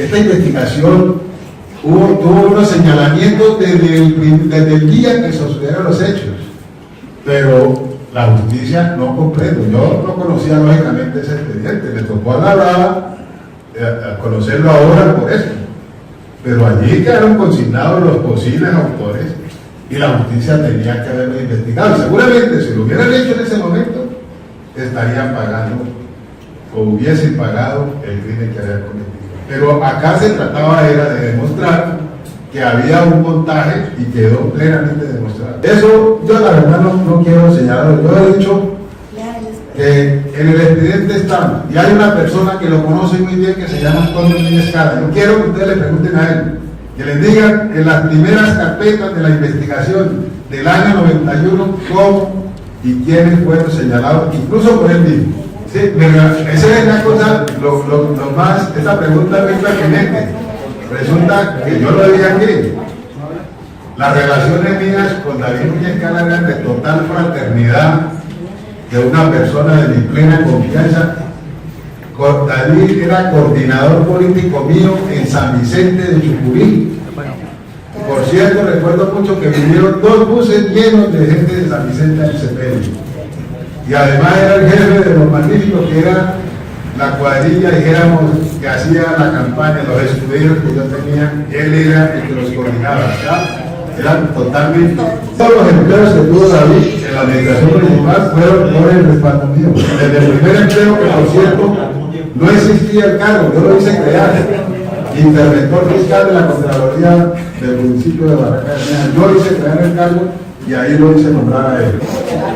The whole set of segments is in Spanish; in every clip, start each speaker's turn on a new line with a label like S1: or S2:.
S1: esta investigación tuvo unos señalamientos desde el día que se sucedieron los hechos, pero la justicia no comprendo. Yo no conocía lógicamente ese expediente, me tocó a la brava conocerlo ahora por eso, pero allí quedaron consignados los posibles autores y la justicia tenía que haberlo investigado. Seguramente si lo hubieran hecho en ese momento estarían pagando o hubiesen pagado el crimen que habían cometido. Pero acá se trataba era de demostrar que había un montaje y quedó plenamente demostrado. Eso yo la verdad no quiero señalar. Yo he dicho que en el expediente está, y hay una persona que lo conoce muy bien que se llama Antonio Núñez Cara. Yo quiero que ustedes le pregunten a él, que les digan en las primeras carpetas de la investigación del año 91 cómo y quiénes fueron señalados, incluso por él mismo. Sí, esa es la cosa, lo más, esta pregunta es muy pertinente. Resulta que yo lo dije aquí, las relaciones mías con David Núñez Cara eran de total fraternidad, de una persona de mi plena confianza. David era coordinador político mío en San Vicente de Chucurí. Por cierto, recuerdo mucho que vinieron 2 buses llenos de gente de San Vicente del Cepello. Y además era el jefe de los magníficos, que era la cuadrilla, dijéramos, que hacía la campaña, los escuderos que yo tenía, él era el que los coordinaba, ¿ya? Eran totalmente, todos los empleos que tuvo David en la administración municipal fueron por el respaldo mío. Desde el primer empleo, que por cierto, no existía el cargo, yo lo hice crear, interventor fiscal de la Contraloría del municipio de Barranca Bermeja. Yo hice crear el cargo y ahí lo hice nombrar a él.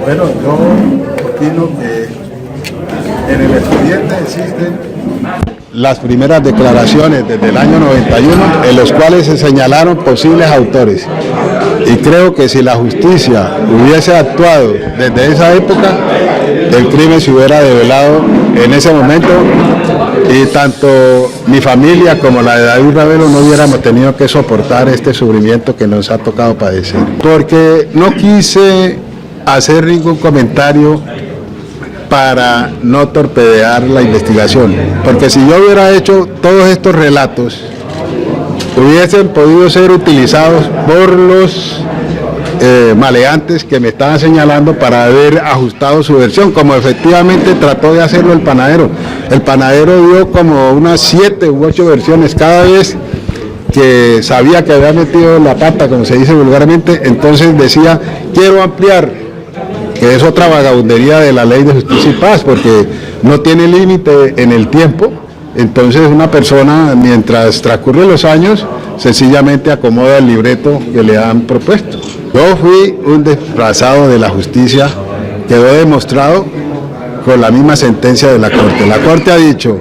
S1: Bueno, yo opino que en el expediente existen las primeras declaraciones desde el año 91 en los cuales se señalaron posibles autores, y creo que si la justicia hubiese actuado desde esa época, el crimen se hubiera develado en ese momento y tanto mi familia como la de David Ravelo no hubiéramos tenido que soportar este sufrimiento que nos ha tocado padecer. Porque no quise hacer ningún comentario para no torpedear la investigación, porque si yo hubiera hecho todos estos relatos, hubiesen podido ser utilizados por los maleantes que me estaban señalando para haber ajustado su versión, como efectivamente trató de hacerlo el panadero. El panadero dio como unas 7 u 8 versiones cada vez que sabía que había metido la pata, como se dice vulgarmente. Entonces decía, quiero ampliar, que es otra vagabundería de la ley de justicia y paz, porque no tiene límite en el tiempo. Entonces una persona, mientras transcurren los años, sencillamente acomoda el libreto que le han propuesto. Yo fui un desplazado de la justicia, quedó demostrado con la misma sentencia de la Corte. La Corte ha dicho,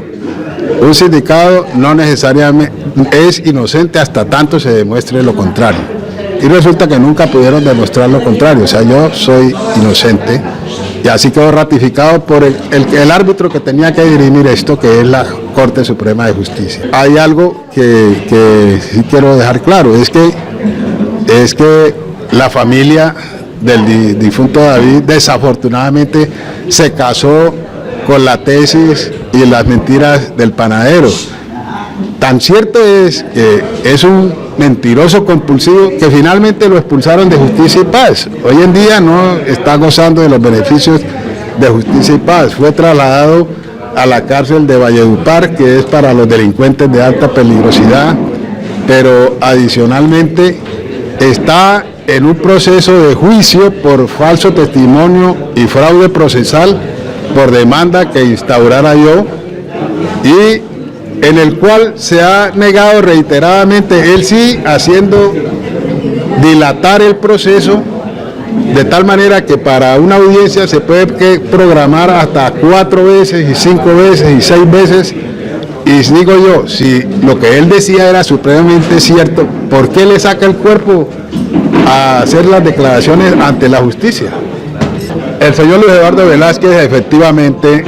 S1: un sindicado no necesariamente es inocente hasta tanto se demuestre lo contrario. Y resulta que nunca pudieron demostrar lo contrario, o sea, yo soy inocente, y así quedó ratificado por el árbitro que tenía que dirimir esto, que es la Corte Suprema de Justicia. Hay algo que sí quiero dejar claro, es que la familia del difunto David desafortunadamente se casó con la tesis y las mentiras del panadero. Tan cierto es que es un mentiroso compulsivo que finalmente lo expulsaron de Justicia y Paz. Hoy en día no está gozando de los beneficios de Justicia y Paz. Fue trasladado a la cárcel de Valledupar, que es para los delincuentes de alta peligrosidad, pero adicionalmente está en un proceso de juicio por falso testimonio y fraude procesal por demanda que instaurara yo, y en el cual se ha negado reiteradamente, él sí haciendo dilatar el proceso, de tal manera que para una audiencia se puede programar hasta 4 veces y 5 veces y 6 veces. Y digo yo, si lo que él decía era supremamente cierto, ¿por qué le saca el cuerpo a hacer las declaraciones ante la justicia? El señor Luis Eduardo Velázquez, efectivamente,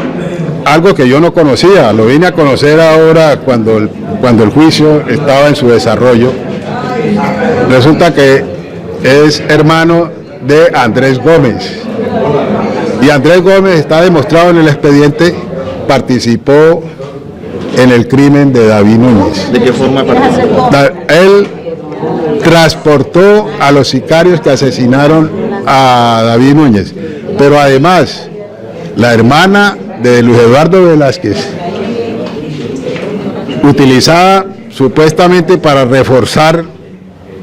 S1: algo que yo no conocía, lo vine a conocer ahora cuando el juicio estaba en su desarrollo. Resulta que es hermano de Andrés Gómez, y Andrés Gómez está demostrado en el expediente, participó en el crimen de David Núñez.
S2: ¿De qué forma participó?
S1: Él transportó a los sicarios que asesinaron a David Núñez, pero además la hermana de Luis Eduardo Velázquez, utilizada supuestamente para reforzar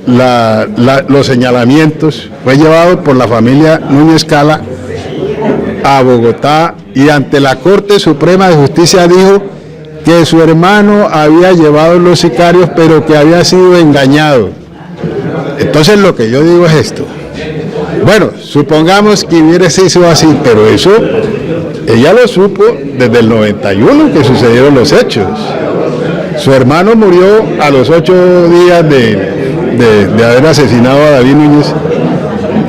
S1: los señalamientos, fue llevado por la familia Núñez Cala a Bogotá y ante la Corte Suprema de Justicia dijo que su hermano había llevado los sicarios pero que había sido engañado. Entonces lo que yo digo es esto. Bueno, supongamos que hubiera sido así, pero eso ella lo supo desde el 91 que sucedieron los hechos. Su hermano murió a los 8 días de haber asesinado a David Núñez.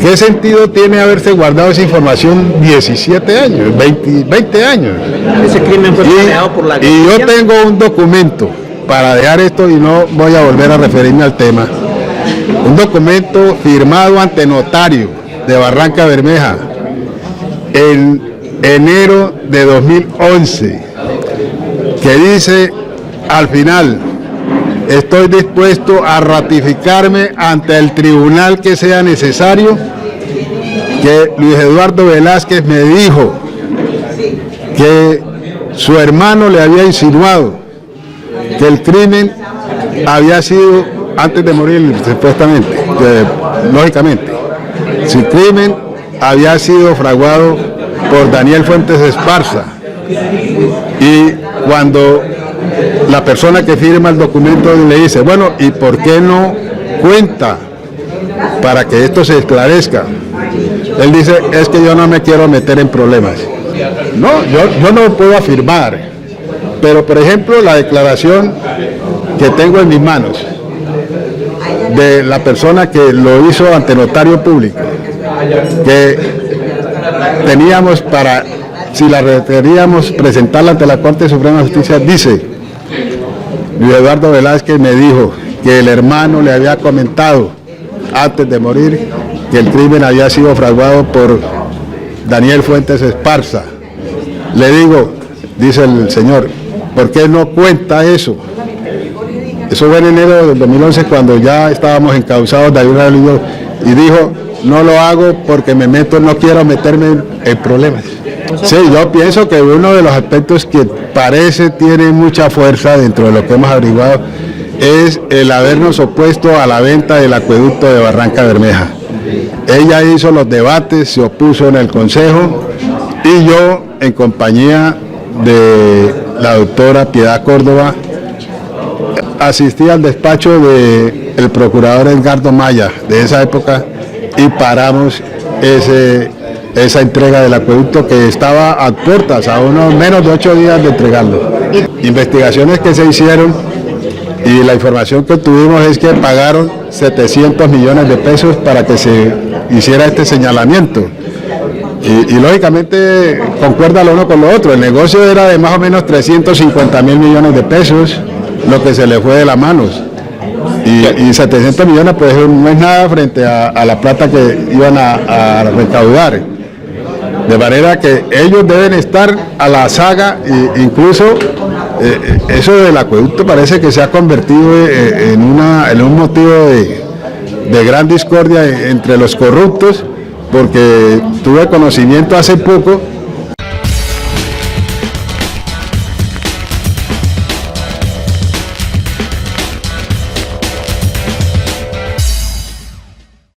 S1: ¿Qué sentido tiene haberse guardado esa información 17 años, 20 años?
S2: Ese crimen fue planeado por la
S1: y yo tengo un documento para dejar esto y no voy a volver a referirme al tema. Un documento firmado ante notario de Barranca Bermeja en enero de 2011 que dice al final: estoy dispuesto a ratificarme ante el tribunal que sea necesario que Luis Eduardo Velázquez me dijo que su hermano le había insinuado que el crimen había sido, antes de morir supuestamente, lógicamente, su crimen había sido fraguado por Daniel Fuentes Esparza. Y cuando la persona que firma el documento le dice, bueno, ¿y por qué no cuenta para que esto se esclarezca? Él dice, es que yo no me quiero meter en problemas. No, yo no puedo afirmar, pero por ejemplo la declaración que tengo en mis manos de la persona que lo hizo ante notario público, que teníamos para, si la requeríamos, presentarla ante la Corte Suprema de Justicia, dice: Luis Eduardo Velázquez me dijo que el hermano le había comentado antes de morir que el crimen había sido fraguado por Daniel Fuentes Esparza. Le digo, dice el señor, ¿por qué no cuenta eso? Eso fue en enero del 2011 cuando ya estábamos encausados de ayuda y dijo, no lo hago porque no quiero meterme en problemas. Sí, yo pienso que uno de los aspectos que parece tiene mucha fuerza dentro de lo que hemos averiguado es el habernos opuesto a la venta del acueducto de Barranca Bermeja. Ella hizo los debates, se opuso en el Consejo y yo, en compañía de la doctora Piedad Córdoba, asistí al despacho del procurador Edgardo Maya de esa época y paramos esa entrega del acueducto que estaba a puertas, a unos menos de 8 días de entregarlo. Investigaciones que se hicieron y la información que tuvimos es que pagaron 700 millones de pesos para que se hiciera este señalamiento. Y lógicamente concuerda lo uno con lo otro. El negocio era de más o menos 350 mil millones de pesos, lo que se le fue de las manos. Y 700 millones pues no es nada frente a la plata que iban a recaudar. De manera que ellos deben estar a la saga, e incluso eso del acueducto parece que se ha convertido en un motivo de gran discordia entre los corruptos, porque tuve conocimiento hace poco